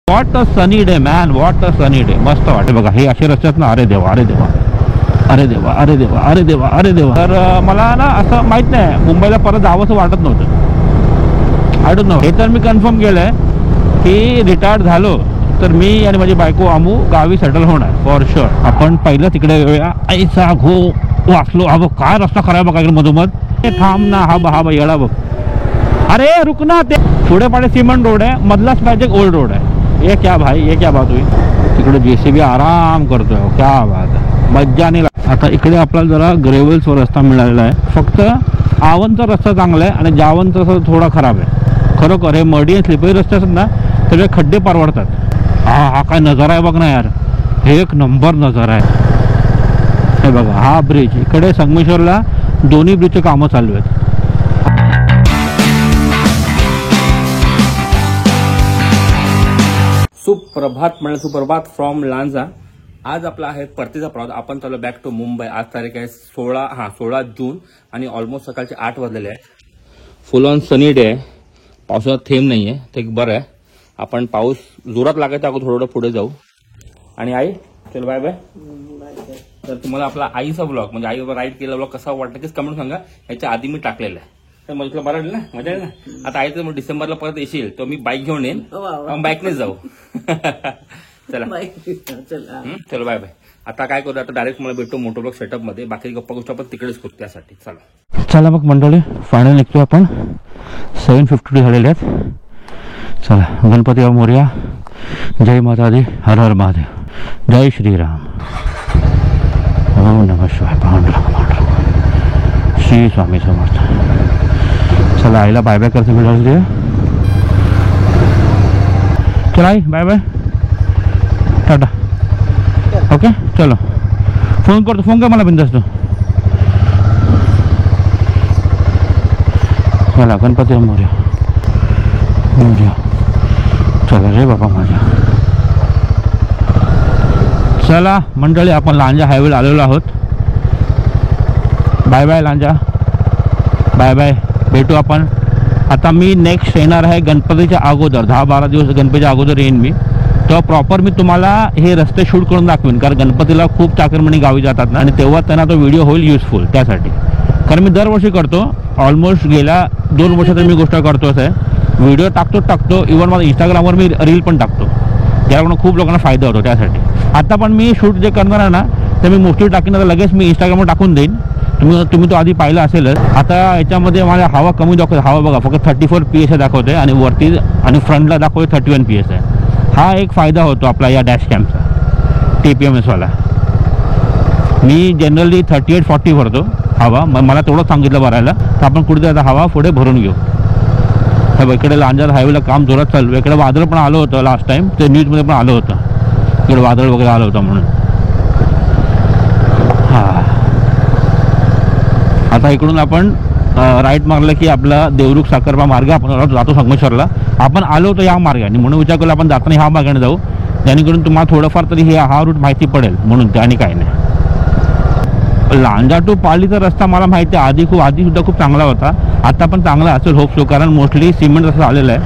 What a sunny day man, what a sunny day. मस्त वाटते बघा हे असे रस्त्यात ना. अरे देवा, अरे देवा, अरे देवा, अरे देवा, अरे देवा, अरे देवा. तर मला ना असं माहित नाही, मुंबईला परत जावंसं वाटत नव्हतं. I don't know. हे तर मी कन्फर्म केलंय की रिटायर्ड झालो तर मी आणि माझी बायको आमू गावी सेटल होणार फॉर शुअर. आपण पहिलं तिकडे येऊया. ऐसा घो वाचलो. हा बघ काय रस्ता खराब बघा इकडे मधोमध. थांब ना. हा बघ येडा बघ. अरे रुक ना. ते पुढे पाडे सिमेंट रोड आहे, मधलाच पाहिजे ओल्ड रोड आहे. ये क्या भाई, ये क्या बात हुई. तिकडे JCB आराम करतोय. क्या बात आहे, मज्जा नाही. आता इकडे आपल्याला जरा ग्रेव्हल्सवर रस्ता मिळालेला आहे. फक्त आवनचा रस्ता चांगला आहे आणि जावनचा रस्ता थोडा खराब आहे. खरोखर हे मडी स्लिपरी रस्ते असतात ना, सगळे खड्डे परवडतात. हा काय नजारा आहे बघ ना यार, हे एक नंबर नजारा आहे. हे बघा हा ब्रिज. इकडे संगमेश्वरला दोन्ही ब्रिजचे कामं चालू आहेत. सुप्रभात म्हणजे सुप्रभात फ्रॉम लांजा. आज आपला आहे परतीचा प्रवास. आपण चालू बॅक टू मुंबई. आज तारीख आहे 16 जून आणि ऑलमोस्ट सकाळचे 8 वाजलेले आहे. फुल ऑन सनी डे आहे. पावसाचा थेंब नाही आहे, ते एक बरं आहे. आपण पाऊस जोरात लागायचा अगोदर थोडं पुढे जाऊ. आणि आई चल बाय बाय. तर तुम्हाला आपला आईचा ब्लॉग म्हणजे आईवर राईड केलेला ब्लॉग कसा वाटतं तेच कमेंट सांगा. याच्या आधी मी टाकलेला आहे. तर मला तुला बरं ना, मजा आहे ना. आता आईचं मग डिसेंबरला परत येशील तर मी बाईक घेऊन येईन, बाईकनेच जाऊ. चला चलो बाय बाय. आता काय करू, आता डायरेक्ट मला भेटतो मोटोब्लॉग सेटअप मध्ये. बाकी गप्पा गोष्टी आपण तिकडेच करू. त्यासाठी चला मग मंडळी, फायनल निघतोय आपण. 7:52 झालेले आहेत. चला, गणपती मोरया. जय माता दी, हर हर महादेव, जय श्रीराम, ओम नमः शिवाय, पांडुरंग, श्री स्वामी समर्थ. चला आईला बाय बाय करते मिळाली. चला आई बाय बाय, टाटा. ओके चलो, फोन करतो. फोन कर मला बिंदास तू. चला गणपती मोरया. चला रे बाबा माझ्या. चला मंडळी, आपण लांजा हायवेला आलेलो आहोत. Bye bye Lanja, bye bye. भेटू आपण. आता मी नेक्स्ट येणार आहे गणपतीच्या अगोदर. 10-12 दिवस गणपतीच्या अगोदर येईन मी. तेव्हा प्रॉपर मी तुम्हाला हे रस्ते शूट करून दाखवेन. कारण गणपतीला खूप चाकरमणी गावी जातात ना, आणि तेव्हा त्यांना तो व्हिडिओ होईल युजफुल. त्यासाठी कारण मी दरवर्षी करतो. ऑलमोस्ट गेल्या 2 वर्षात मी गोष्ट करतोच आहे. व्हिडिओ टाकतो. इव्हन मला इंस्टाग्रामवर मी रील पण टाकतो, ज्यामुळे खूप लोकांना फायदा होतो. त्यासाठी आता पण मी शूट जे करणार आहे ना, ते मी मोस्टली टाकीन. आता लगेच मी इंस्टाग्रामवर टाकून देईन. तुम्ही तो आधी पाहिला असेलच. आता याच्यामध्ये मला हवा कमी दाखवते. हवा बघा फक्त 34 PSI दाखवते आणि वरती आणि फ्रंटला दाखवते 31 PSI. हा एक फायदा होतो आपला या डॅश कॅमचा, TPMS वाला. मी जनरली 38-40 भरतो हवा. मला तेवढंच सांगितलं भरायला. तर आपण कुठे आता हवा पुढे भरून घेऊ. हे इकडे लांजा हायवेला काम जोरात चालू आहे. इकडे वादळ पण आलं होतं लास्ट टाइम, ते न्यूजमध्ये पण आलं होतं. इकडे वादळ वगैरे आलं होतं म्हणून. हां, आता इकडून आपण राईट मारलं की आपला देवरुख साखरपा मार्ग आपण जातो संगमेश्वरला. आपण आलो होतो या मार्गाने, म्हणून विचार केला आपण जाताना ह्या मार्गाने जाऊ, जेणेकरून तुम्हाला थोडंफार तरी हा रूट माहिती पडेल म्हणून. आणि काय नाही. लांजा टू पालीचा रस्ता मला माहिती आहे, आधी सुद्धा खूप चांगला होता. आता पण चांगला असेल होप सो, कारण मोस्टली सिमेंट रस्ता आलेला आहे.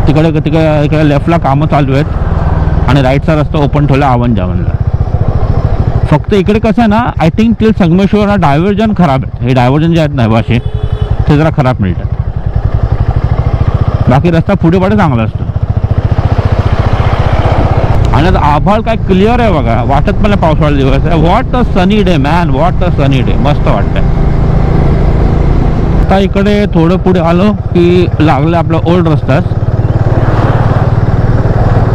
तिकडे लेफ्टला कामं चालू आहेत आणि राईटचा रस्ता ओपन ठेवला आवन जावनला. फक्त इकडे कसं आहे ना, I think till Sangameshwar diversion खराब आहेत. हे डायव्हर्जन जे आहेत ना भाषे, ते जरा खराब मिळतात. बाकी रस्ता पुढे पुढे चांगला असतो. आणि आता आभाळ काय क्लिअर आहे बघा, वाटत मला पावसाळा दिवस आहे. What a sunny day man, what a sunny day. मस्त वाटतंय. आता इकडे थोडं पुढे आलो की लागलं आपला ओल्ड रस्ताच.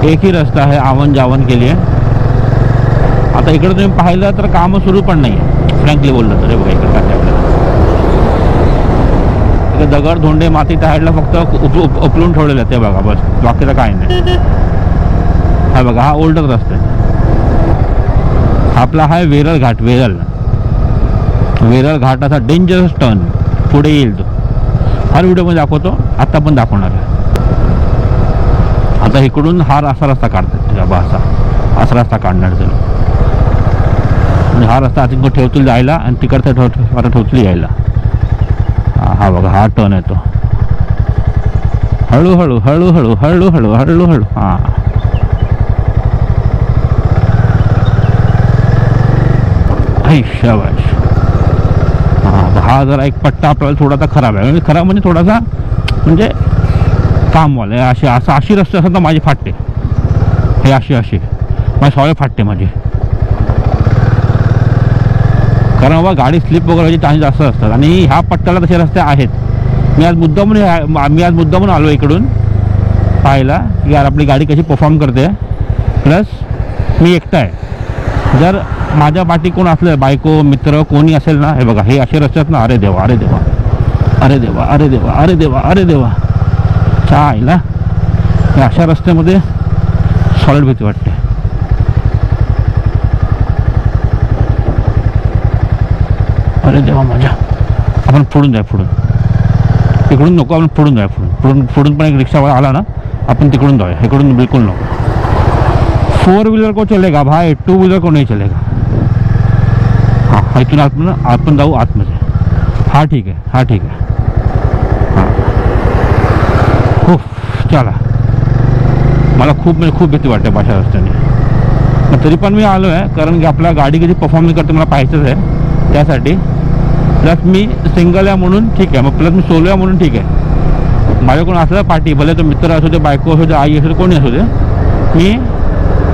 एक ही रस्ता आहे आवन जावन के लिए. आता इकडे तुम्ही पाहिलं तर कामं सुरू पण नाही आहे फ्रँकली बोललं तर. हे बघा इकडे काय आपल्याला दगड धोंडे माती त्या साईडला फक्त उपलून ठेवलेलं आहे ते बघा, बस. बाकीचं काय नाही. हा बघा हा ओल्डच रस्ता आहे. आपला हा वेरळ घाट. वेरळ घाटाचा डेंजरस टर्न पुढे येईल तो. हर व्हिडिओमध्ये दाखवतो, आत्ता पण दाखवणार आहे. आता इकडून असा रस्ता काढतात तुला, असा रस्ता काढणार तुला. हा रस्ता आधी ठेवतील जायला आणि तिकडचा आता ठेवतील यायला. हा बघा हा टर्न येतो. हळूहळू हळूहळू हळूहळू हळूहळू. हां हाय शाबाश. हा जरा एक पट्टा आपल्याला थोडासा खराब आहे. खराब म्हणजे थोडासा म्हणजे कामवाला आहे. अशी रस्ते असतात तर माझी फाटते. हे अशी माझी सवय फाटते माझी. कारण बाबा गाडी स्लिप वगैरे व्हायचे चान्स जास्त असतात आणि ह्या पट्ट्याला तसे रस्ते आहेत. मी आज मुद्दामून आलो इकडून पाहायला की यार आपली गाडी कशी परफॉर्म करते. प्लस मी एकटा आहे. जर माझ्या पाठी कोण असलं बायको मित्र कोणी असेल ना, हे बघा हे असे रस्ते आहेत ना, अरे देवा अरे देवा अरे देवा अरे देवा अरे देवा अरे देवा चायला अशा रस्त्यामध्ये सॉलिड भीती वाटते. अरे देवा माझ्या. आपण पुढून जाय पुढून. इकडून नको आपण पुढून जाय पुढून पण एक रिक्षावाला आला ना अपन तिकडून जाऊया. इकडून बिलकुल नको. 4 व्हीलर को चलेगा भाई, 2 व्हीलर को नहीं चलेगा. हाँ इथून आपण जाऊ आतमध्ये. हा ठीक आहे हां खूप चला. मला खूप भीती वाटते अशा रस्त्याने. मग तरी पण मी आलो आहे कारण की आपल्या गाडी कधी परफॉर्म नाही करते मला पाहायचंच आहे त्यासाठी. प्लस मी सिंगल आहे म्हणून ठीक आहे. मग प्लस मी सोलो आहे म्हणून ठीक आहे. माझ्या कोण असलं पार्टी भले तो मित्र असू दे बायको असू दे आई असू दे कोणी असू दे मी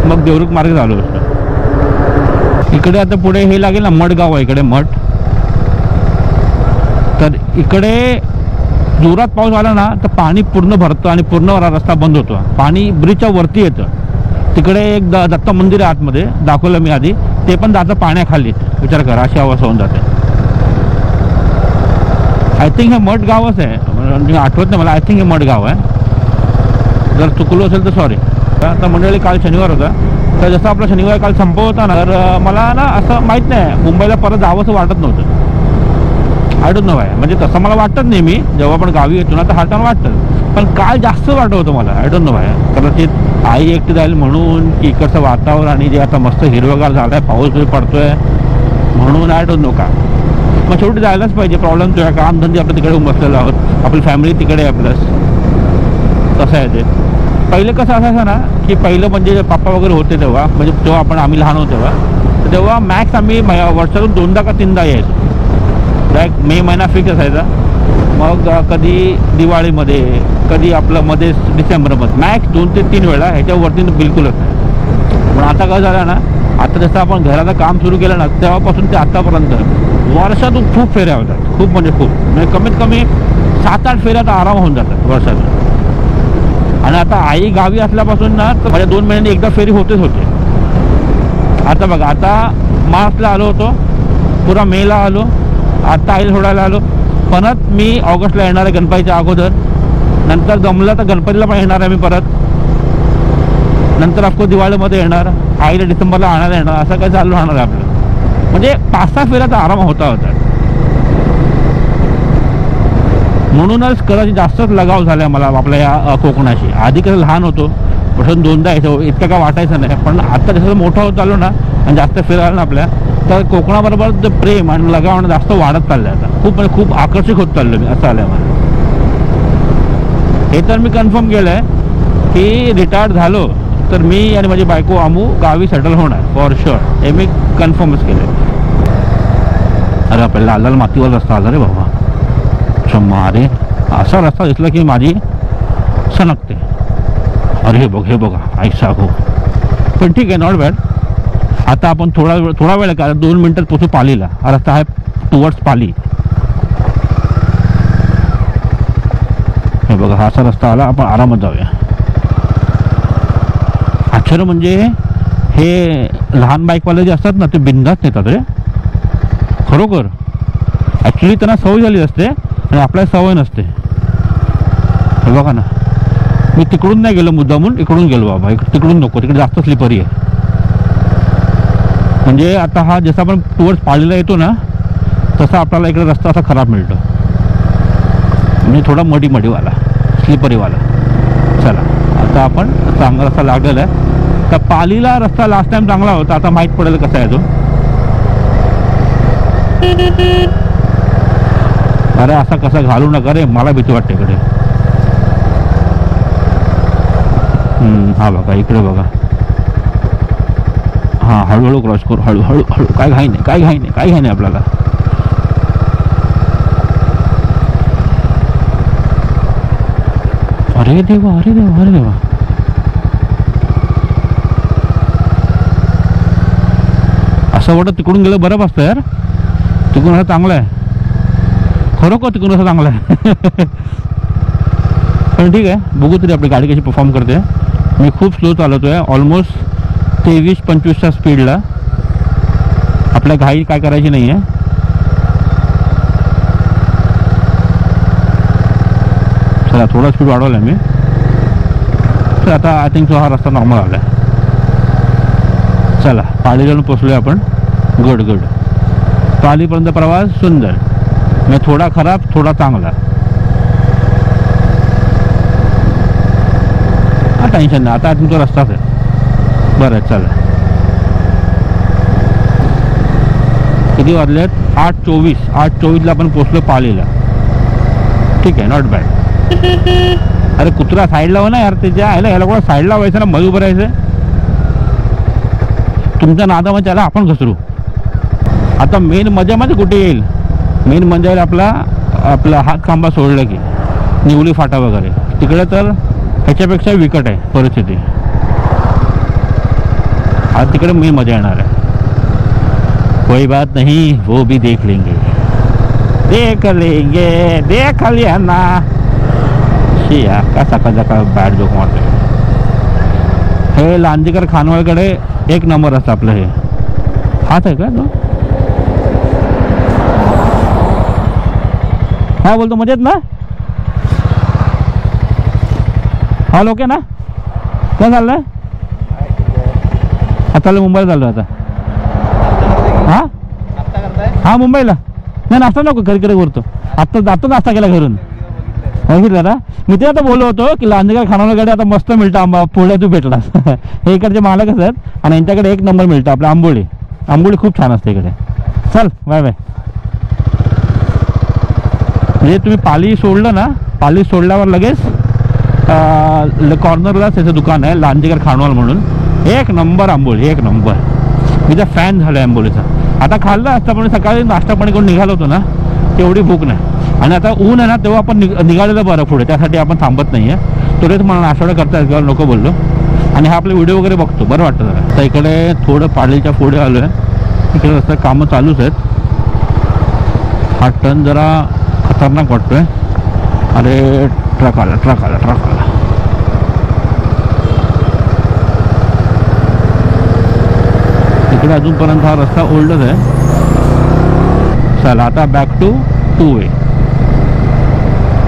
मग देवरुख मार्गे झालो असतो. इकडे आता पुढे हे लागेल ना मडगाव आहे इकडे मठ. तर इकडे जोरात पाऊस आला ना तर पाणी पूर्ण भरतं आणि पूर्ण रस्ता बंद होतो. पाणी ब्रिजच्या वरती येतं. तिकडे एक दत्त मंदिर आहे आतमध्ये दाखवलं मी आधी. ते पण जातं पाण्याखाली. विचार करा अशी अवस्था होऊन जाते. आय थिंक हे मठ गावच आहे म्हणजे आठवत नाही मला. आय थिंक हे मठ गाव आहे. जर चुकलो असेल तर सॉरी. आता मंडळी काल शनिवार होता तर जसं आपला शनिवार काल संपव होता ना तर मला ना असं माहीत नाही मुंबईला परत जावंसं वाटत नव्हतं. आय डोंट नो आहे म्हणजे तसं मला वाटत नाही. मी जेव्हा पण गावी येतो ना तर हातानं वाटतं पण काल जास्त वाटत होतं मला. आय डोंट नो आहे कदाचित आई एकटी जाईल म्हणून की इकडचं वातावरण आणि जे आता मस्त हिरवगार झालं आहे पाऊस पडतोय म्हणून. आय डोंट नो का. मग शेवटी जायलाच पाहिजे. प्रॉब्लेम तो आहे कामधंदे आपल्या तिकडे बसलेलो आहोत. आपली फॅमिली तिकडे आहे प्लस. कसं आहे ते पहिले कसं असायचं ना की पहिलं म्हणजे पप्पा वगैरे होते तेव्हा म्हणजे जेव्हा आम्ही लहान होतो तेव्हा मॅक्स आम्ही वर्षातून 2दा का 3दा यायचो. डायरेक्ट मे महिना फिक्स असायचा. मग कधी दिवाळीमध्ये कधी आपलं मध्ये डिसेंबरमध्ये मॅक्स 2 ते 3 वेळा. ह्याच्यावरती बिलकुलच नाही. पण आता काय झालं ना आता जसं आपण घराचं काम सुरू केलं ना तेव्हापासून ते आतापर्यंत वर्षातून खूप फेऱ्या होतात. खूप म्हणजे कमीत कमी 7-8 फेऱ्या तर आराम होऊन जातात वर्षातून. आणि आता आई गावी असल्यापासून ना तर माझ्या 2 महिन्यांनी एकदा फेरी होते. आता बघा आता मार्चला आलो होतो पुरा मेला आलो. आता आईला सोडायला आलो. परत मी ऑगस्टला येणार आहे गणपतीच्या अगोदर. नंतर जमलं तर गणपतीला पण येणार आहे मी परत. नंतर आपको दिवाळीमध्ये येणार. आईला डिसेंबरला आणायला येणार. असं काय चालू राहणार आहे आपलं. म्हणजे 5-6 फेऱ्या तर आराम होता. म्हणूनच कदाचित जास्तच लगाव झाला मला आपल्या या कोकणाशी. आधी कसं लहान होतो वर्षातून 2दा यायचं इतकं काय वाटायचं नाही. पण आता जसं मोठा होत आलो ना आणि जास्त फिरायला ना आपल्या तर कोकणाबरोबर जे प्रेम आणि लगाव जास्त वाढत चाललं आहे. आता खूप आकर्षित होत चाललं मी. असं आलं आहे मला. हे तर मी कन्फर्म केलं आहे की रिटायर्ड झालो तर मी आणि माझी बायको आमू गावी सेटल होणार फॉर शुअर. हे मी कन्फर्मच केलं आहे. अरे आपल्याला लाल मातीवर रस्ता आला रे बाबा. मारे असा रस्ता दिसला की माझी सणकते. अरे हे बघा ऐसा हो. पण ठीक आहे नॉट बॅड. आता आपण थोडा वेळ का 2 मिनिटात पोचू पालीला. हा रस्ता आहे टुवर्ड्स पाली. हे बघा हा असा रस्ता आला. आपण आरामात जाऊया. आश्चर्य म्हणजे हे लहान बाईकवाले जे असतात ना ते बिनधास्त नेतात रे खरोखर. ॲक्च्युली त्यांना सवय झाली असते आणि आपल्याला सवय नसते. हे बघा ना मी तिकडून नाही गेलो मुद्दामून इकडून गेलो बाबा. तिकडून नको तिकडे जास्त स्लिपरी आहे. म्हणजे आता हा जसा आपण टुवर्ड्स पालीला येतो ना तसा आपल्याला इकडे रस्ता असा खराब मिळतो. म्हणजे थोडा मडीवाला स्लिपरीवाला. चला आता आपण चांगला रस्ता लागलेला आहे. तर पालीला रस्ता लास्ट टाइम चांगला होता. आता माहीत पडेल कसा आहे तो. अरे असा कसा घालू नका रे मला भीती वाटते इकडे. हा बघा इकडे बघा. हां हळूहळू क्रॉस करू, हळूहळू हळू, काय घाई नाही, काय घाई नाही, काय घाई नाही आपल्याला. अरे देवा, अरे देवा, अरे देवा. असं वाटतं तिकडून गेलं बरं असतं यार. तिकडून असं चांगलं आहे, खरोखर तिकडून असं चांगलं आहे. पण ठीक आहे, बघू तरी आपली गाडी कशी परफॉर्म करते. मी खूप स्लो चालवतो आहे, ऑलमोस्ट 23-25च्या स्पीडला. आपल्या घाई काय करायची नाही आहे. चला थोडा स्पीड वाढवला मी. तर आता आय थिंक हा रस्ता नॉर्मल आला आहे. चला पाली जाऊन पोचलोय आपण. Good good. पालीपर्यंत प्रवास सुंदर, म्हणजे थोडा खराब थोडा चांगला. हा टेन्शन नाही, आता तुमचा रस्ताच आहे. बरं चला. किती वाजलेत? 8:24. 8:24ला आपण पोचलो पालीला. ठीक आहे, नॉट बॅड. अरे कुत्रा साईडला हो ना यार, त्याच्या ह्याला ह्याला कोणा साईडला व्हायचं ना, मग उभं राहायचं. तुमच्या नादामध्ये त्याला आपण घसरू. आता मेन मजा मध्ये कुठे येईल? मेन मजा येईल आपला हात खांबा सोडला की निवली फाटा वगैरे तिकडे, तर ह्याच्यापेक्षा विकट आहे परिस्थिती. आज तिकडे मेन मजा येणार आहे. कोई बात नहीं, वो भी देख लेंगे, देख लेंगे, देख लिया ना. शिया का सकाळ सकाळ बॅड जोक मारतोय. हे लांजेकर खानवळकडे एक नंबर असतं आपलं. हे हात आहे का तो? हा बोलतो मजेत ना? हा ओके ना? काय चाललंय? आता मुंबईला चाललो आता. हा हा मुंबईला. नाही नाश्ता नको, घरी करतो. आत्ता नाश्ता केला घरून. बघितलं ना, मी ते आता बोललो होतो की लांजेकर खानावळकडे आता मस्त मिळतं आंबा. पुढे तू भेटलास. हे इकडचे मालकच आहेत आणि यांच्याकडे एक नंबर मिळतं आपलं आंबोळी. आंबोळी खूप छान असते इकडे. चल बाय बाय. म्हणजे तुम्ही पाली सोडलं ना, पाली सोडल्यावर लगेच कॉर्नरलाच त्याचं दुकान आहे लांजेकर खानवळ म्हणून. एक नंबर आंबोळी, एक नंबर. मी तर फॅन झालो आहे आंबोळीचा. आता खाल्लं असतं पण सकाळी नाश्ता पाणी करून निघालो होतो ना, तेवढी भूक नाही. आणि आता ऊन आहे ना, तेव्हा आपण निघालेलं बरं पुढे, त्यासाठी आपण थांबत नाही आहे. तुरेच मला नाश्ता करता येईल किंवा नको बोललो. आणि हा आपले व्हिडिओ वगैरे बघतो, बरं वाटतं जरा. आता इकडे थोडं पालीच्या पुढे आलो आहे. इकडे रस्ता कामं चालूच आहेत. हा टर्न जरा खतरनाक वाटतोय. अरे ट्रक आला, ट्रक आला, ट्रक आला. इकडे अजूनपर्यंत हा रस्ता ओल्डच आहे. चला आता बॅक टू 2 वे.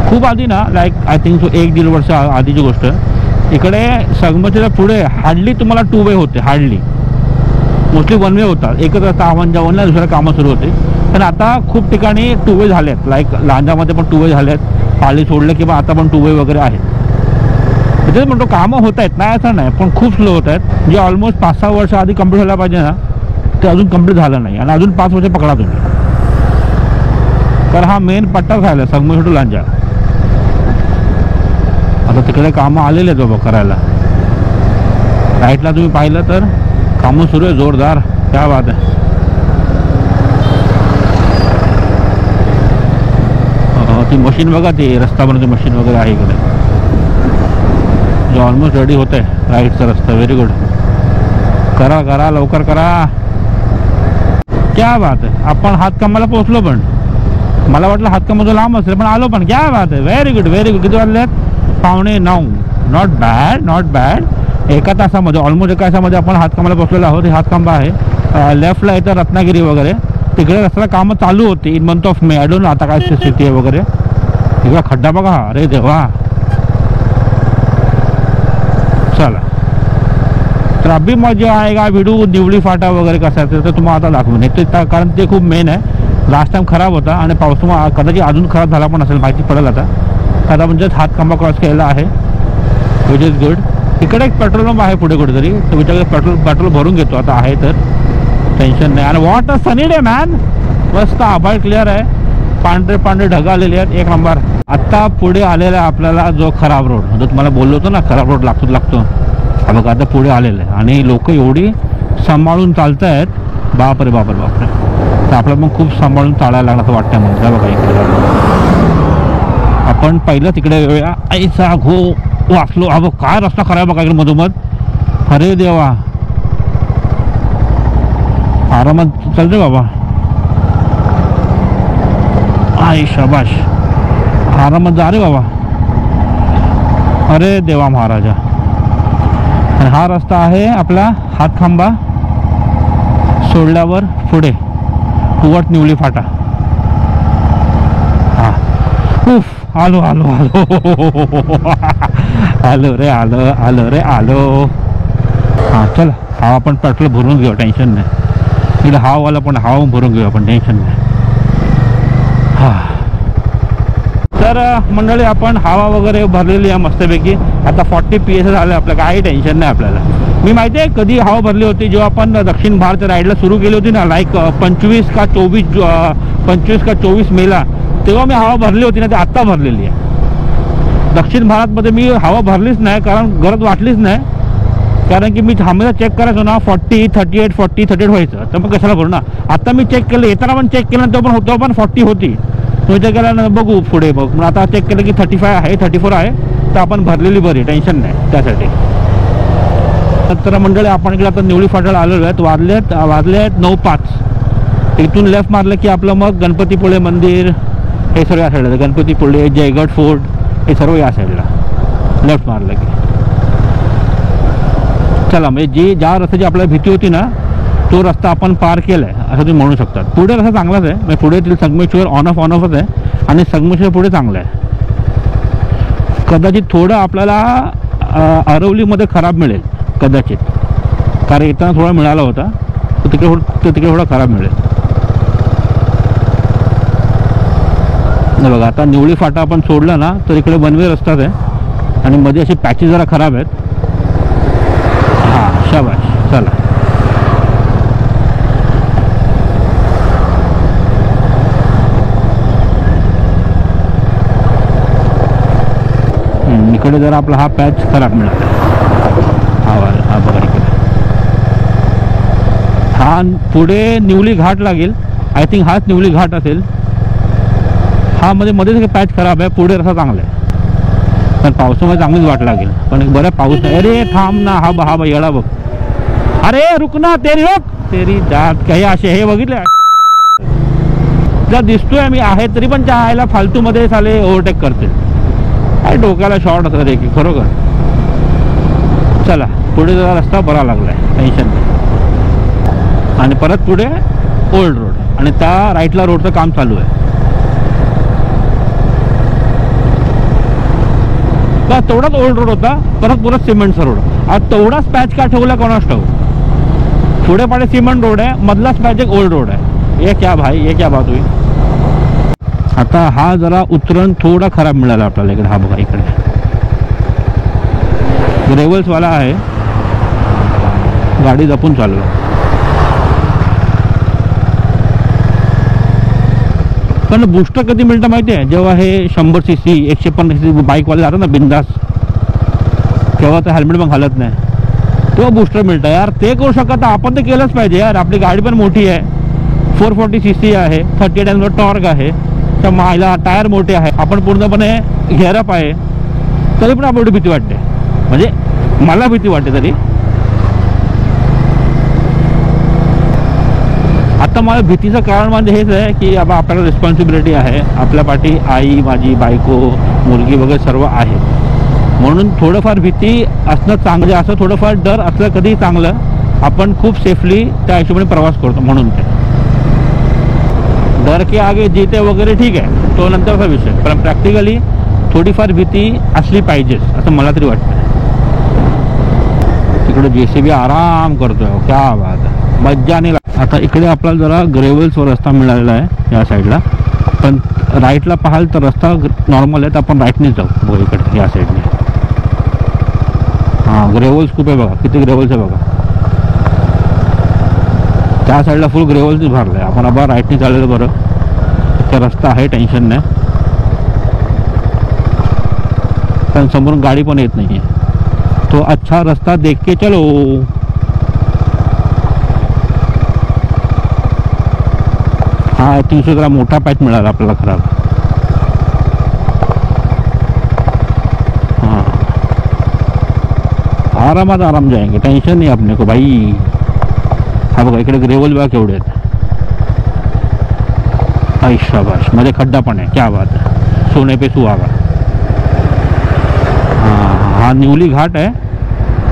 खूप आधी ना, लाईक आय थिंक 1-1.5 वर्ष आधीची गोष्ट. इकडे संगमच्या पुढे हार्डली तुम्हाला 2 वे होते, हार्डली. मोस्टली 1 वे होता. एकच रस्ता आव्हान जावनला दुसऱ्या कामं सुरू होते. पण आता खूप ठिकाणी 2 वे झाले आहेत. लाईक लांजामध्ये पण 2 वे झाले आहेत. पाली सोडलं किंवा आता पण 2 वे वगैरे आहेत. तेच म्हणतो कामं होत आहेत, नाही असं नाही, पण खूप स्लो होत आहेत. जे ऑलमोस्ट 5-6 वर्ष आधी कंप्लीट व्हायला पाहिजे ना, ते अजून कंप्लीट झालं नाही. आणि अजून 5 वर्ष पकडा तुम्ही. तर हा मेन पट्टाच राहिला संगमेश्वर टू लांजा. आता तिकडे कामं आलेले आहेत बाबा करायला. राईटला तुम्ही पाहिलं तर कामं सुरू आहे जोरदार. क्या बात आहे. ती मशीन बघा, ती रस्ता बनवते मशीन वगैरे आहे इकडे, जे ऑलमोस्ट रेडी होत आहे. राईटचा रस्ता व्हेरी गुड. करा करा लवकर करा. क्या बात आहे. आपण हातकामाला पोहोचलो. पण मला वाटलं हातकामाचं लांब असेल, पण आलो पण. क्या बात आहे. Very good very good. किती वाजले? 8:45. Not bad not bad. एका तासामध्ये, ऑलमोस्ट एका तासामध्ये आपण हातकामाला पोहोचलेलो आहोत. हे हातकांबा आहे. लेफ्टला येतं रत्नागिरी वगैरे. तिकडे रस्त्याला कामं चालू होती in month of May. I don't know आता काय स्थिती आहे वगैरे. तिकडे खड्डा बघा. अरे देवा. चला तर अभी मजा आएगा. व्हिडिओ निवली फाटा वगैरे कसा आहे तर तुम्हाला आता दाखवून येते, कारण ते खूप मेन आहे. लास्ट टाइम खराब होता आणि पावसामुळे कदाचित अजून खराब झाला पण असेल, माहिती पडेल आता. आता म्हणजे हातखांबा क्रॉस केलेला आहे, विच इज गुड. इकडे एक पेट्रोल पंप आहे पुढे कुठेतरी, तर विचार पेट्रोल भरून घेतो आता. आहे तर टेन्शन नाही. आणि what a sunny day man. मस्त आभाळ क्लिअर आहे. पांढरे पांढरे ढग आलेले आहेत. एक नंबर. आता पुढे आलेला आहे आपल्याला जो खराब रोड, जो तुम्हाला बोललो होतो ना खराब रोड लागतो. हा बघा आता पुढे आलेलं आहे. आणि लोक एवढी सांभाळून चालतायत. बापरे बापरे बापरे. तर आपल्याला पण खूप सांभाळून चालायला लागलं असं वाटतंय मला. बघा इकडे आपण पहिलं तिकडे येऊया. ऐसा घो वाचलो. अगो काय रस्ता खराब बघा इकडे मधोमध. अरे देवा. आरामात चालतोय बाबा. आई शाबाश. आरामात जा रे बाबा. अरे देवा महाराजा. आणि हा रस्ता आहे आपला हातखांबा सोडल्यावर पुढे कुवट निवली फाटा. हा उफ. आलो आलो आलो. आलो रे आलो. आलो रे आलो. हां चला हा आपण पेट्रोल भरून घेऊ. टेन्शन नाही. इकडे हावाला पण हवा भरून घेऊ आपण. टेन्शन नाही. हां तर मंडळी आपण हवा वगैरे भरलेली आहे मस्तपैकी. आता 40 PS झालं. आपलं काही टेन्शन नाही आपल्याला. मी माहिती आहे कधी हवा भरली होती जेव्हा आपण दक्षिण भारत राईडला सुरू केली होती ना. लाईक 25 का 24 मेला तेव्हा मी हवा भरली होती ना. ते आत्ता भरलेली आहे. दक्षिण भारतमध्ये मी हवा भरलीच नाही कारण गरज वाटलीच नाही. कारण की मी हमेशा चेक करायचो ना 40 38 40 38 व्हायचं. तर मग कशाला भरू ना. आता मी चेक केलं. येताना पण चेक केलं तो पण 40 होती. विचार केला ना बघू पुढे बघ. मग आता चेक केलं की 35 आहे 34 आहे. तर आपण भरलेली बरी. टेन्शन नाही त्यासाठी. तर मंडळी आपण इकडे आता निवळी फाट्याला आलेलो आहेत. वाजले आहेत 9:05. इथून लेफ्ट मारलं की आपलं मग गणपतीपुळे मंदिर हे सर्व या साईडला. गणपतीपुळे जयगड फोर्ट हे सर्व या साईडला लेफ्ट मारलं की. चला म्हणजे ज्या रस्त्याची आपल्याला भीती होती ना तो रस्ता आपण पार केला आहे असं तुम्ही म्हणू शकता. पुढे रस्ता चांगलाच आहे. म्हणजे पुढे तिथे संगमेश्वर ऑन ऑफच आहे. आणि संगमेश्वर पुढे चांगलं आहे. कदाचित थोडं आपल्याला आरवलीमध्ये खराब मिळेल कदाचित. कारण येताना थोडा मिळाला होता. तर तिकडे थोडा खराब मिळेल. बघा आता निवळी फाटा आपण सोडला ना तर इकडे वन वे रस्ताच आहे. आणि मध्ये असे पॅचेस जरा खराब आहेत. हां शाबाश. चला इकडे जरा आपला हा पॅच खराब मिळाला. हा बघा इकडे. हा पुढे निवली घाट लागेल. आय थिंक हाच निवली घाट असेल. हा मध्ये पॅच खराब आहे. पुढे रस्ता चांगला आहे. पण पावसामध्ये चांगलीच वाट लागेल. पण बरं पाऊस नाही. अरे थांब ना. हा येडा बघ. अरे रुक ना. तेरी जात काही असे हे बघितले जर दिसतोय मी आहे तरी पण त्या आयला फालतूमध्ये साले ओव्हरटेक करते. काय डोक्याला शॉर्ट असं रे की खरोखर. चला पुढे जरा रस्ता बरा लागलाय. टेन्शन नाही. आणि परत पुढे ओल्ड रोड आणि त्या राईटला रोडचं काम चालू आहे. बस तेवढाच ओल्ड रोड होता. परत सिमेंटचा रोड. आज तेवढाच पॅच का ठेवला कोणास ठाऊक. पुढे पाडे सिमेंट रोड आहे. मधलाच पॅच एक ओल्ड रोड आहे. ये क्या भाई ये क्या बात हुई. आता हा जरा उतरण थोडा खराब मिळाला आपल्याला इकडे. हा बघा इकडे ग्रेव्हल्सवाला आहे. गाडी जपून चालू. पण बूस्टर कधी मिळतं माहिती आहे जेव्हा हे 100 cc 150 cc बाईकवाले जातात ना बिंदास तेव्हा तर हेल्मेट पण घालत नाही. तेव्हा बूस्टर मिळतं यार. ते करू शकत आपण ते केलंच पाहिजे यार. आपली गाडी पण मोठी आहे. 440 cc आहे. 38 Nm टॉर्क आहे. तर मायला टायर मोठे आहे. आपण पूर्णपणे घेरअप आहे. तरी पण आपल्याला भीती वाटते. म्हणजे मला भीती वाटते तरी. आता मला भीतीचं कारण म्हणजे हेच आहे की आता आपल्याला रिस्पॉन्सिबिलिटी आहे. आपल्या पाठी आई माझी बायको मुलगी वगैरे सर्व आहे. म्हणून थोडंफार भीती असणं चांगलं. असं थोडंफार डर असलं कधी चांगलं. आपण खूप सेफली त्या हिशोबाने प्रवास करतो म्हणून. ते डर के आगे जीते वगैरे ठीक आहे तो नंतरचा विषय. पण प्रॅक्टिकली थोडीफार भीती असली पाहिजेच असं मला तरी वाटतं. तिकडे JCB आराम करतोय. क्या बात आहे. मज्जा नाही. आता इकडे आपल्याला जरा ग्रेव्हल्सवर रस्ता मिळालेला आहे या साईडला. पण राईटला पाहाल तर रस्ता नॉर्मल आहे. तर आपण राईटनेच जाऊ बघा इकडे या साईडने. हां ग्रेव्हल्स खूप आहे बघा. किती ग्रेव्हल्स आहे बघा. त्या साईडला फुल ग्रेव्हल्सच भरलं आहे. आपण आबा राईटने चाललेलं बरं. त्या रस्ता आहे टेन्शन नाही. पण समोरून गाडी पण येत नाही आहे. तो अच्छा रस्ता देख के चलो. हा 300 ग्राम मोठा पॅच मिळाला आपल्याला खराब. हाँ आरामात आराम जाएंगे, टेंशन नहीं अपने को भाई. हा बघा इकडे ग्रेवल बघा केवढे आहेत. आई शाबाश, मध्ये खड्डा पण आहे. क्या बात है, सोने पे सुहागा. हा निवली घाट आहे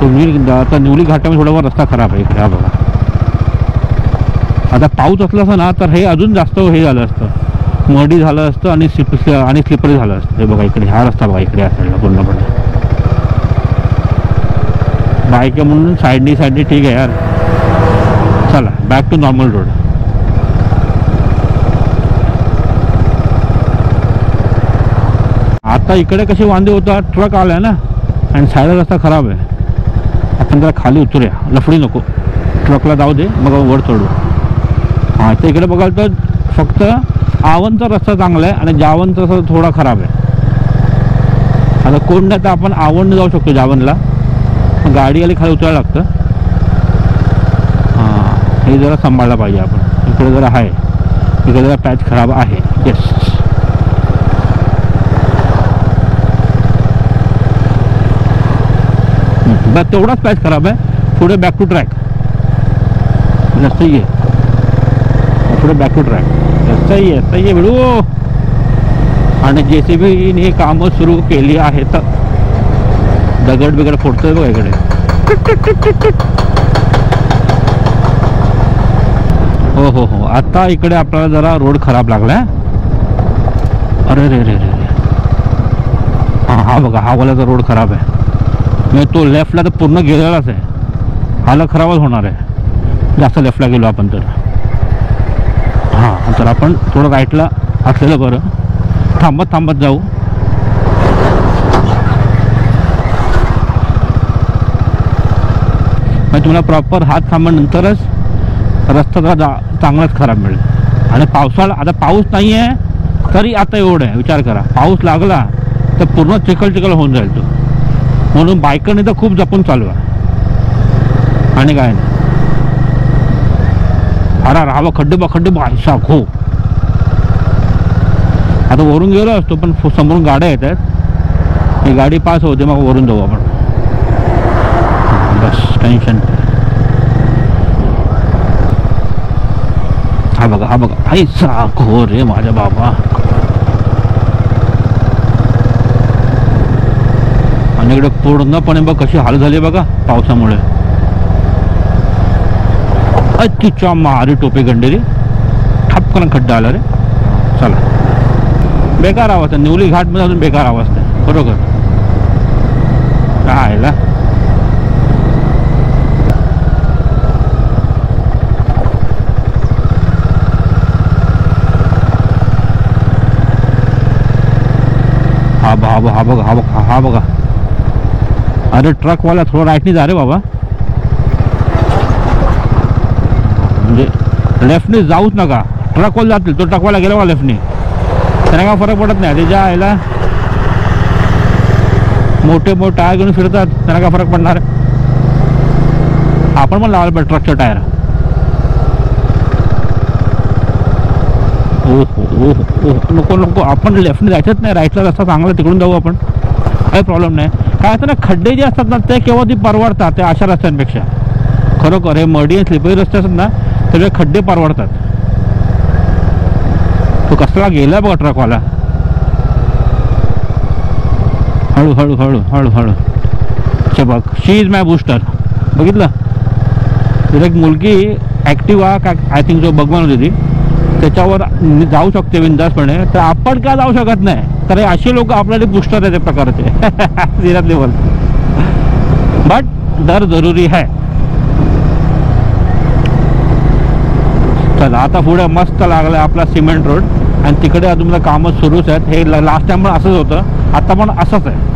तो. आता निवली घाटामध्ये थोडाफार रस्ता खराब आहे इकडे. हा बघा आता पाऊस असला असता ना तर हे अजून जास्त हे झालं असतं, मडी झालं असतं आणि स्लिपरी झालं असतं. हे बघा इकडे हा रस्ता बघा इकडे असायला पूर्णपणे. बाईक आहे म्हणून साईडनी ठीक आहे यार. चला बॅक टू नॉर्मल रोड. आता इकडे कसे वांदे होतात, ट्रक आलाय ना आणि साईडला रस्ता खराब आहे. आपण जरा खाली उतरूया, लफडी नको, ट्रकला जाऊ दे मग वर चढू. हां तर इकडे बघाल तर फक्त आवनचा रस्ता चांगला आहे आणि जावनचा रस्ता थोडा खराब आहे. आता कोण नाही तर आपण आवनने जाऊ शकतो जावनला, गाडी आली खाली उतरायला लागतं. हां हे जरा सांभाळलं पाहिजे आपण. इकडे जरा आहे, इकडे जरा पॅच खराब आहे. येस बस तेवढाच पॅच खराब आहे. पुढे बॅक टू ट्रॅक सही आहे. पुढे बॅक टू ट्रॅक सही आहे मिळू. आणि JCBने कामं सुरू केली आहेत. दगड बिगड फोडतोय बघा इकडे. हो आता इकडे आपल्याला जरा रोड खराब लागलाय. अरे रे रे रे हा बघा हा वाल्याचा रोड खराब आहे. म्हणजे तो लेफ्टला तर पूर्ण गेलेलाच आहे. हाला खराबच होणार आहे जास्त लेफ्टला गेलो आपण तर. हां तर आपण थोडं राईटला असलेलं बरं. थांबत जाऊ. म्हणजे तुम्हाला प्रॉपर हात थांबल्यानंतरच रस्ता जरा चांगलाच खराब मिळेल. आणि पावसाळा आता पाऊस नाही आहे तरी आता एवढं आहे. विचार करा पाऊस लागला तर पूर्ण चिखल होऊन जाईल तो. म्हणून बायकरने तर खूप जपून चालवा. आणि काय नाही अरे राहावं खड्डे भाषा खो. आता वरून गेलो असतो पण समोरून गाड्या येत आहेत. ही गाडी पास होते मग वरून जाऊ आपण. बस टेन्शन. हा बघा ऐसा खो रे माझ्या बाबा. आणि इकडे पूर्णपणे बघ कशी हाल झाली बघा पावसामुळे. तिच्या मारी टोपे गंडेरी ठपकन खड्डा आला रे. चला बेकार आवाज आहे. निवली घाटमध्ये अजून बेकार आवाज आहे बरोबर. काय हा बघा. अरे ट्रकवाला थोडं राईटनी जा रे बाबा. म्हणजे लेफ्टने जाऊच नका. ट्रकवाला जातील, तो ट्रकवाला गेला बघा लेफ्टने, त्यांना काय फरक पडत नाही. त्याच्या आईला मोठे टायर घेऊन फिरतात, त्यांना काय फरक पडणार. आपण पण लावायला पाहिजे ट्रकचं टायर. नको आपण लेफ्टने जायचंच नाही. राईटला रस्ता चांगला तिकडून जाऊ आपण, काही प्रॉब्लेम नाही. काय असतं ना खड्डे जे असतात ना ते केव्हा ती परवडतात त्या अशा रस्त्यांपेक्षा. खरोखर हे मडी आणि स्लिपरी रस्ते असतात ना त्याचे खड्डे परवडतात. तो कसला गेला बघा ट्रकवाला. हळू बघ. शी इज माय बूस्टर. बघितलं तिला एक मुलगी ॲक्टिवा का आय थिंक जो बघवान होती ती त्याच्यावर जाऊ शकते बिंदासपणे. तर आपण का जाऊ शकत नाही. तर हे असे लोक आपल्याला बूस्टर आहे त्या प्रकारचे. सिरियसली बोल. बट डर जरुरी है. चला आता पुढे मस्त लागलाय आपला सिमेंट रोड आणि तिकडे अजून मला कामं सुरूच आहेत. हे लास्ट टाइम पण असंच होतं, आता पण असंच आहे.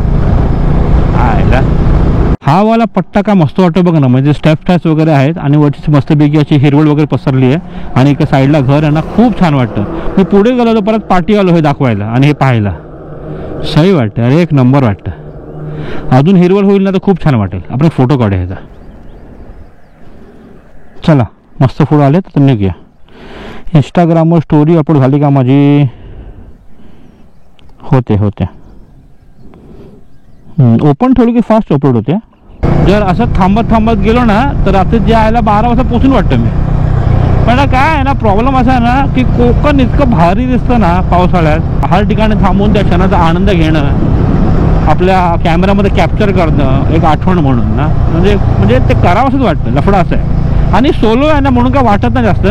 हा वाला पट्टा का मस्त वाटतो बघा ना. म्हणजे स्टेप्स वगैरे आहेत आणि वरची मस्तपैकी अशी हिरवळ वगैरे पसरली आहे आणि एका साईडला घर आहे ना, खूप छान वाटतं. मी पुढे गेलो तर परत पाठी आलो हे दाखवायला आणि हे पाहायला. सही वाटतं. अरे एक नंबर वाटतं. अजून हिरवळ होईल ना तर खूप छान वाटेल. आपण एक फोटो काढूया. चला मस्त फोटो आले तर निघूया. इंस्टाग्रामवर स्टोरी अपलोड झाली का माझी? होते ओपन ठेवली की फास्ट अपलोड होते. जर असं थांबत गेलो ना तर रात्री जे यायला 12 वाजता पोचून वाटतं मी. पण काय आहे ना, प्रॉब्लेम असा आहे ना की कोकण इतकं भारी दिसतं ना पावसाळ्यात. हर ठिकाणी थांबून त्या क्षणाचा आनंद घेणं, आपल्या कॅमेरामध्ये कॅप्चर करणं एक आठवण म्हणून ना, म्हणजे ते करावंसंच वाटतं. लफडा असं आहे. आणि सोलो आहे ना म्हणून काय वाटत नाही जास्त.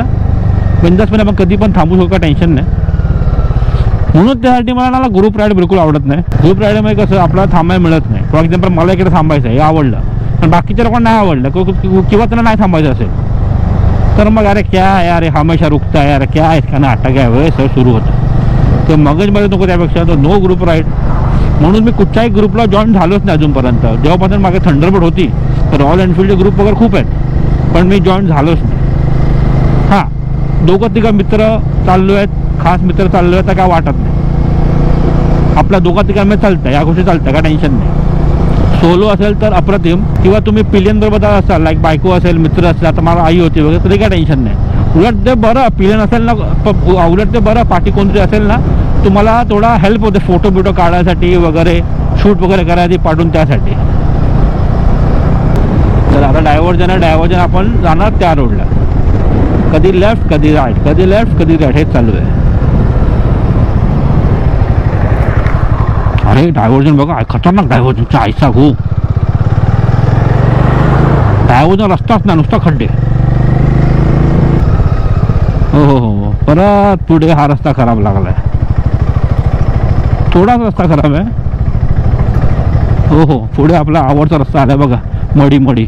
बिंदासपणे आपण कधी पण थांबू शकतो, टेन्शन नाही. म्हणून त्यासाठी मला ना ग्रुप राईड बिलकुल आवडत नाही. ग्रुप राईडमध्ये कसं आपल्याला थांबायला मिळत नाही. फॉर एक्झाम्पल मला इकडे थांबायचं आहे, हे आवडलं, पण बाकीच्या लोकांना नाही आवडलं किंवा त्यांना नाही थांबायचं असेल तर मग अरे क्या यार हमेशा रुकता है यार, क्या इसका नाटक आहे वय सर सुरू होतं. ते मगजमध्ये नको त्यापेक्षा तर नो ग्रुप राईड. म्हणून मी कुठच्याही ग्रुपला जॉईन झालोच नाही अजूनपर्यंत. जेव्हापासून मागे थंडरबर्ड होती तर रॉयल एनफिल्डचे ग्रुप वगैरे खूप आहेत, पण मी जॉईन झालोच नाही. हां, 2-3 मित्र चाललो आहेत, खास मित्र चाललो आहेत तर काय वाटत नाही. आपल्या 2-3 चालतं, या गोष्टी चालतं, काय टेन्शन नाही. सोलो असेल तर अप्रतिम, किंवा तुम्ही पिलियन बरोबर असाल, लाईक बायको असेल, मित्र असेल, आता मला आई होती वगैरे, तरी काय टेन्शन नाही. उलट ते बरं, पिलियन असेल ना, उलट ते बरं, पाठी कोणतरी असेल ना, तुम्हाला थोडा हेल्प होते फोटो बिटो काढायसाठी वगैरे, शूट वगैरे करायची पाठवून त्यासाठी. तर आता डायव्हर्जन आपण जाणार त्या रोडला. कधी लेफ्ट कधी राईट, कधी लेफ्ट कधी राईट, हेच चालू आहे. अरे डायव्हर्जन बघा, खतरनाक डायव्हर्जनचा आयसा हो. डायव्हर्जन रस्ताच ना, नुसता खड्डे. हो, परत पुढे हा रस्ता खराब लागलाय. थोडाच रस्ता खराब आहे. हो, पुढे आपला आवडता रस्ता आलाय बघा, मडी.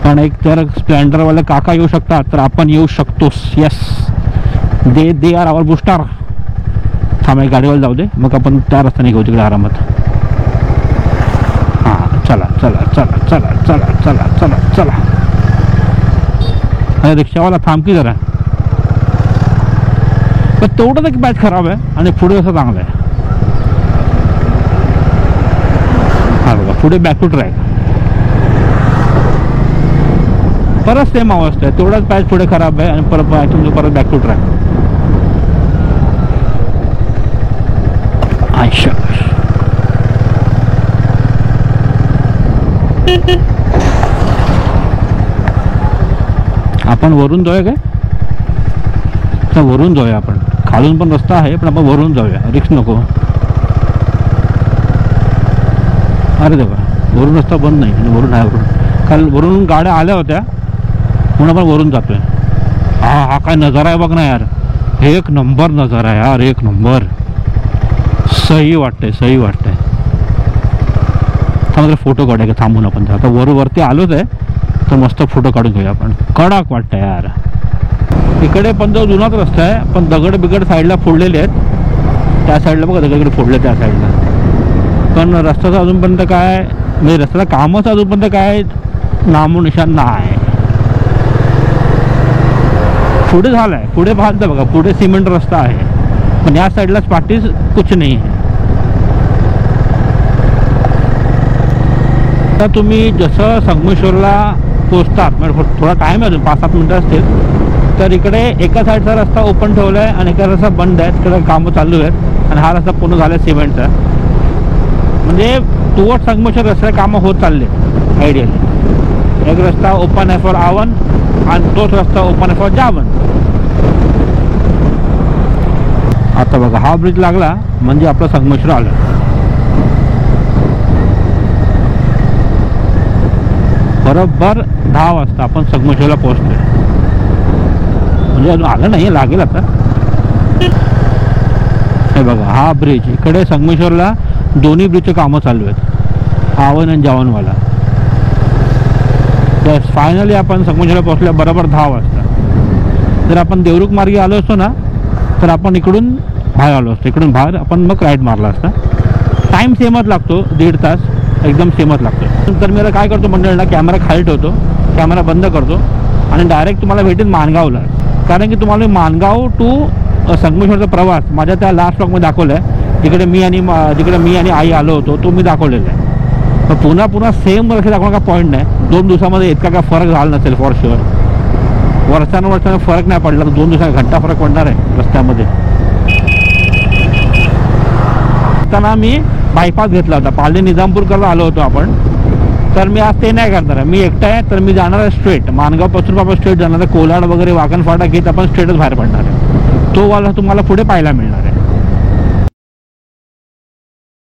पण एक जर स्प्लेंडरवाले काका येऊ शकतात तर आपण येऊ शकतोस. Yes, they are our booster. थांबा, गाडीवर जाऊ दे, मग आपण त्या रस्त्याने घेऊ तिकडे आरामात. हां, चला. अरे रिक्षावाला थांब की जरा. पण तेवढंच एक बॅच खराब आहे आणि पुढे असं चांगलं आहे. हा बघा, पुढे बॅक टू ट्रॅक. परत सेम अवस्था आहे, तेवढाच पॅच पुढे खराब आहे आणि परत बॅक टू ट्रॅक. आपण वरून जाऊया काय? तर वरून जाऊया आपण. खालून पण रस्ता आहे, पण आपण वरून जाऊया, रिक्स नको. अरे देवा, वरून रस्ता बंद नाही, वरून आहे. काल वरून गाड्या आल्या होत्या म्हणून आपण वरून जातोय. हा काय नजारा आहे बघ ना यार, एक नंबर नजारा आहे यार, एक नंबर. सही वाटतंय. थांबा, फोटो काढायला थांबून आपण. आता वरती आलोच आहे तर मस्त फोटो काढून घेऊया आपण. कडक वाटतंय यार. इकडे पण जो जुनाच रस्ता आहे, पण दगड बिगड साईडला फोडलेले आहेत. त्या साईडला बघा दगड फोडले त्या साईडला. पण रस्त्याचं अजूनपर्यंत काय म्हणजे रस्त्याला कामच अजूनपर्यंत काय नामोनिशान नाही. पुढे झालाय, पुढे पाहत बघा, पुढे सिमेंट रस्ता आहे, पण या साईडला पाठीस कुछ नाही आहे. आता तुम्ही जसं संगमेश्वरला पोचतात, म्हणजे थोडा टाईम आहे अजून, 5-7 मिनटं असतील, तर इकडे एका साईडचा रस्ता ओपन ठेवला आहे आणि एका रस्ता बंद आहे. तिकडे कामं चालू आहेत आणि हा रस्ता पूर्ण झाला आहे सिमेंटचा. म्हणजे टुवर्ड संगमेश्वर रस्त्याचे कामं होत चालले आयडियली. एक रस्ता ओपन आहे फॉर आवन आणि तोच रस्ता ओपन आहे फॉर जावन. आता बघा, हा ब्रिज लागला म्हणजे आपलं संगमेश्वर आलं. बरोबर 10 वाजता आपण संगमेश्वरला पोहोचतोय. म्हणजे अजून आलं नाही, लागेल आता. हे बघा, हा ब्रिज इकडे संगमेश्वरला दोन्ही ब्रिजचे कामं चालू आहेत, आवन आणि जावनवाला. तर फायनली आपण संगमेश्वरला पोहोचल्या बरोबर 10 वाजता. जर आपण देवरुख मार्गे आलो असतो ना तर आपण इकडून बाहेर आलो असतो. इकडून बाहेर आपण मग राईट मारला असता. टाईम सेमच लागतो, 1.5 तास एकदम सेमच लागतो. तर मी आता काय करतो मंडळीला, कॅमेरा खाली ठेवतो, कॅमेरा बंद करतो आणि डायरेक्ट तुम्हाला भेटेल माणगावला. कारण की तुम्हाला माणगाव टू संगमेश्वरचा प्रवास माझ्या त्या लास्ट ब्लॉगमध्ये दाखवला आहे. जिकडे मी आणि आई आलो होतो तो मी दाखवलेला आहे. तर पुन्हा सेम रस्ते दाखवणं का पॉईंट नाही. 2 दिवसामध्ये इतका काय फरक झाला नसेल फॉर शुअर. वर्षानुवर्षाने फरक नाही पडला तर 2 दिवसांनी घंटा फरक पडणार आहे रस्त्यामध्ये. असताना मी बायपास घेतला होता, पाली निजामपूरकडे आलो होतो आपण. तर मी आज ते नाही करणार आहे, मी एकटा आहे. तर मी जाणार आहे स्ट्रेट माणगावपासून आपण स्ट्रेट जाणार आहे. कोलाड वगैरे वाकणफाटा घेत आपण स्ट्रेटच बाहेर पडणार आहे. तो वाला तुम्हाला पुढे पाहायला मिळणार आहे.